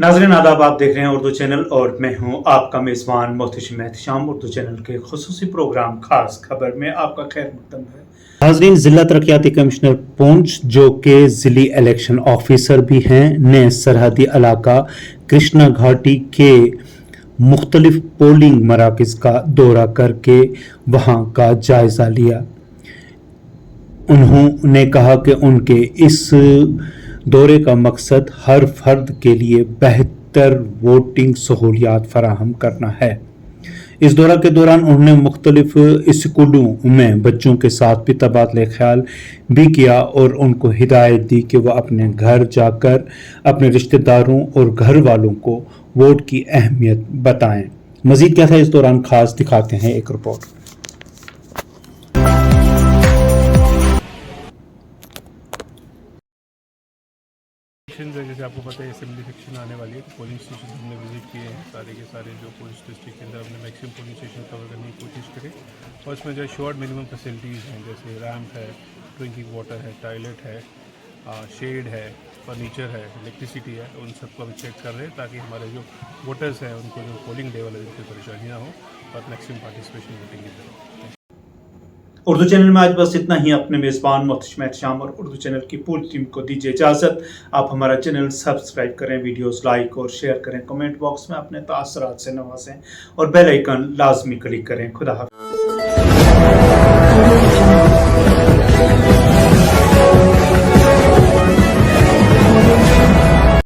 नाज़रीन आदाब, आप देख रहे हैं उर्दू चैनल और मैं हूं आपका मेज़बान मोहतशिम एहतशाम। उर्दू चैनल के खुसूसी प्रोग्राम खास खबर में आपका खैर मकदम है। नाज़रीन, ज़िला तरक्याती कमिश्नर पूंछ जो कि ज़िली इलेक्शन ऑफिसर भी हैं ने सरहदी इलाका कृष्णा घाटी के मुख्तलिफ पोलिंग मराकज़ का दौरा करके वहां का जायज़ा लिया। उन्होंने कहा कि उनके इस दौरे का मकसद हर फर्द के लिए बेहतर वोटिंग सहूलियात फराहम करना है। इस दौरा के दौरान उन्होंने मुख्तलिफ स्कूलों में बच्चों के साथ भी तबादला ख्याल भी किया और उनको हिदायत दी कि वह अपने घर जाकर अपने रिश्तेदारों और घर वालों को वोट की अहमियत बताएं। मजीद क्या था इस दौरान खास, दिखाते हैं एक रिपोर्ट। जैसे आपको पता है असेंबली इलेक्शन आने वाली है, तो पोलिंग स्टेशन हमने विजिट किए हैं सारे के सारे जो पुलिस डिस्ट्रिक्ट के अंदर हमने मैक्सिमम पोलिंग स्टेशन कवर करने की कोशिश करें। और इसमें जो शॉर्ट मिनिमम फैसिलिटीज़ हैं जैसे रैम्प है, ड्रिंकिंग वाटर है, टॉयलेट है, शेड है, फर्नीचर है, इलेक्ट्रिसिटी है, उन सबको हम चेक कर रहे हैं ताकि हमारे जो वोटर्स हैं उनको जो पोलिंग डे वाले दिन कोई परेशानी ना हो और मैक्सिमम पार्टिसिपेशन वोटिंग की तरह। उर्दू चैनल में आज बस इतना ही। अपने मेज़बान मोहतशिम एहतशाम और उर्दू चैनल की पूरी टीम को दीजिए इजाज़त। आप हमारा चैनल सब्सक्राइब करें, वीडियोस लाइक और शेयर करें, कमेंट बॉक्स में अपने तासरात से नवाजें और बेल आइकन लाजमी क्लिक करें। खुदा हाफ़िज़।